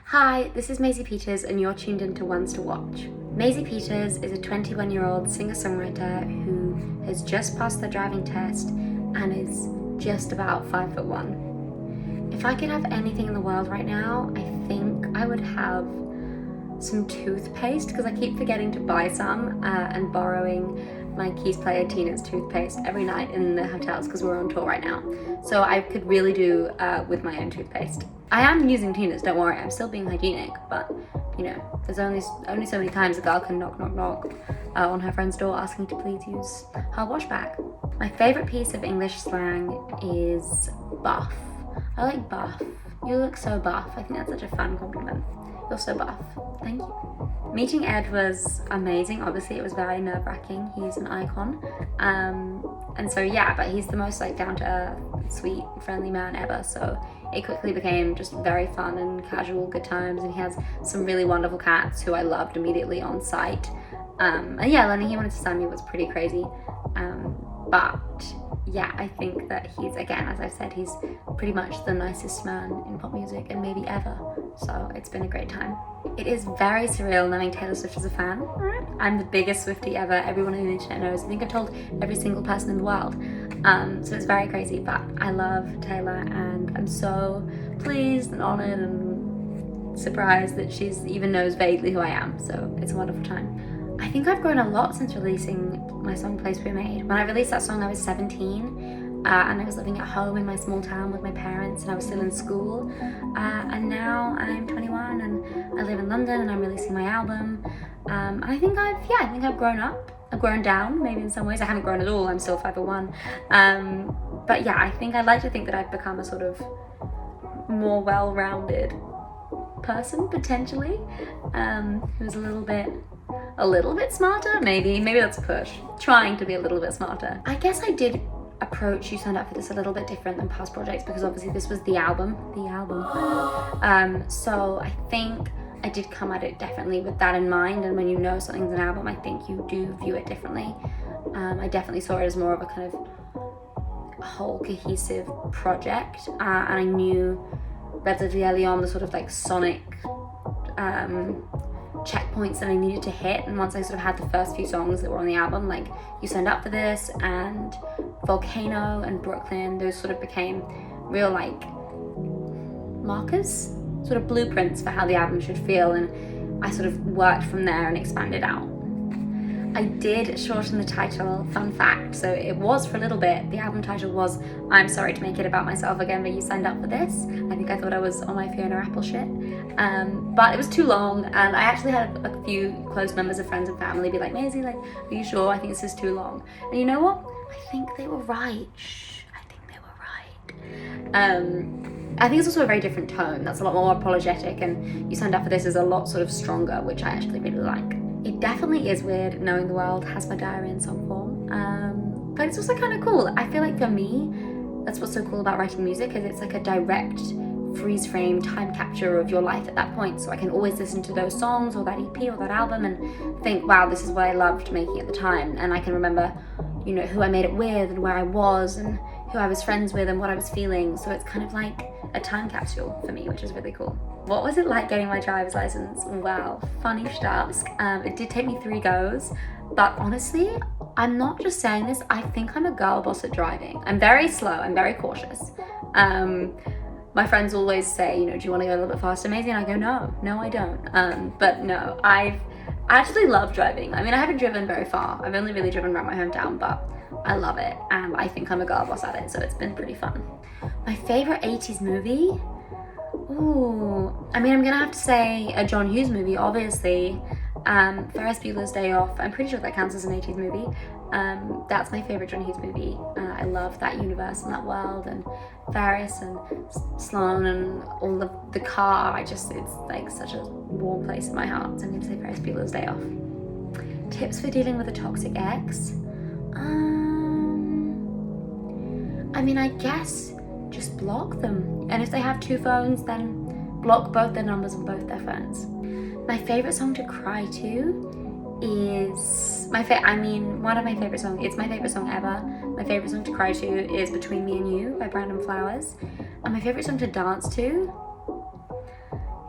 Hi, this is Maisie Peters and you're tuned into Ones to Watch. Maisie Peters is a 21-year-old singer-songwriter who has just passed the driving test and is just about 5'1". If I could have anything in the world right now, I think I would have some toothpaste because I keep forgetting to buy some and borrowing my keys player Tina's toothpaste every night in the hotels because we're on tour right now. So I could really do with my own toothpaste. I am using Tina's, don't worry, I'm still being hygienic, but you know, there's only so many times a girl can knock on her friend's door asking to please use her wash bag. My favorite piece of English slang is buff. I like buff. You look so buff. I think that's such a fun compliment. You're so buff. Thank you. Meeting Ed was amazing. Obviously, it was very nerve-wracking. He's an icon. And so yeah, but he's the most like down-to-earth, sweet, friendly man ever. So it quickly became just very fun and casual, good times. And he has some really wonderful cats who I loved immediately on sight. And yeah, learning he wanted to sign me was pretty crazy. But yeah, I think that he's, again, as I've said, he's pretty much the nicest man in pop music and maybe ever. So it's been a great time. It is very surreal knowing Taylor Swift is a fan. I'm the biggest Swiftie ever. Everyone on the internet knows. I think I've told every single person in the world. So it's very crazy, but I love Taylor and I'm so pleased and honored and surprised that she even knows vaguely who I am. So it's a wonderful time. I think I've grown a lot since releasing my song Place We Made. When I released that song I was 17 and I was living at home in my small town with my parents and I was still in school, and now I'm 21 and I live in London and I'm releasing my album. And I think I've grown up. I've grown down maybe in some ways. I haven't grown at all, I'm still 5'1". But yeah, I think I'd like to think that I've become a sort of more well-rounded person potentially, who's a little bit smarter, maybe that's a push. Trying to be a little bit smarter. I guess I did approach You Signed Up For This a little bit different than past projects because obviously this was the album. So I think I did come at it definitely with that in mind, and when you know something's an album, I think you do view it differently. I definitely saw it as more of a kind of whole cohesive project, and I knew relatively early on the sort of like sonic checkpoints that I needed to hit, and once I sort of had the first few songs that were on the album, like You Signed Up For This and Volcano and Brooklyn, those sort of became real like markers, sort of blueprints for how the album should feel, and I sort of worked from there and expanded out. I did shorten the title, fun fact, so it was for a little bit, the album title was I'm Sorry to Make It About Myself Again, But You Signed Up For This. I think I thought I was on my Fiona Apple shit, but it was too long, and I actually had a few close members of friends and family be like, Maisie, like, are you sure? I think this is too long. And you know what? I think they were right. I think it's also a very different tone. That's a lot more apologetic, and You Signed Up For This is a lot sort of stronger, which I actually really like. It definitely is weird knowing the world has my diary in some form, but it's also kind of cool. I feel like for me, that's what's so cool about writing music, is it's like a direct freeze frame time capture of your life at that point. So I can always listen to those songs or that EP or that album and think, wow, this is what I loved making at the time. And I can remember, you know, who I made it with and where I was and who I was friends with and what I was feeling. So it's kind of like a time capsule for me, which is really cool. What was it like getting my driver's license? Wow, funny you should ask. It did take me 3 goes, but honestly, I'm not just saying this, I think I'm a girl boss at driving. I'm very slow, I'm very cautious. My friends always say, you know, do you want to go a little bit faster, Maisie? And I go, no, I don't. But no, I actually love driving. I mean, I haven't driven very far. I've only really driven around my hometown, but I love it. And I think I'm a girl boss at it, so it's been pretty fun. My favorite 80s movie? Ooh, I mean, I'm gonna have to say a John Hughes movie, obviously. Ferris Bueller's Day Off, I'm pretty sure that counts as an 80s movie. That's my favorite John Hughes movie. I love that universe and that world, and Ferris and Sloane and all of the car. It's like such a warm place in my heart. So I'm gonna say Ferris Bueller's Day Off. Tips for dealing with a toxic ex? I mean, I guess just block them. And if they have 2 phones, then block both their numbers on both their phones. My favorite song to cry to is one of my favorite songs. It's my favorite song ever. My favorite song to cry to is Between Me and You by Brandon Flowers. And my favorite song to dance to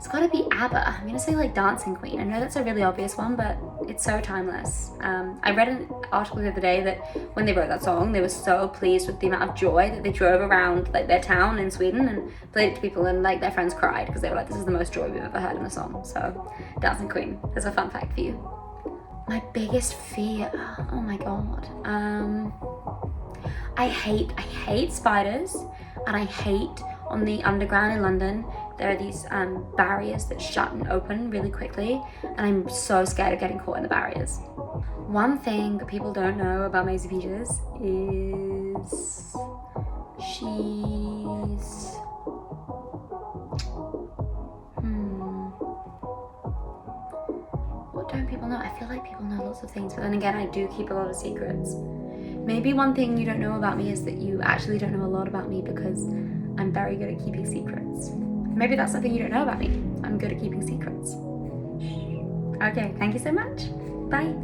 It's gotta be ABBA. I'm gonna say like Dancing Queen. I know that's a really obvious one, but it's so timeless. I read an article the other day that when they wrote that song, they were so pleased with the amount of joy that they drove around like their town in Sweden and played it to people, and like their friends cried because they were like, this is the most joy we've ever heard in a song. So Dancing Queen. There's a fun fact for you. My biggest fear, oh my god. I hate spiders, and I hate on the underground in London, there are these barriers that shut and open really quickly, and I'm so scared of getting caught in the barriers. One thing that people don't know about Maisie Peters is she's what don't people know? I feel like people know lots of things, but then again, I do keep a lot of secrets. Maybe one thing you don't know about me is that you actually don't know a lot about me because I'm very good at keeping secrets. Maybe that's something you don't know about me. I'm good at keeping secrets. Okay, thank you so much. Bye.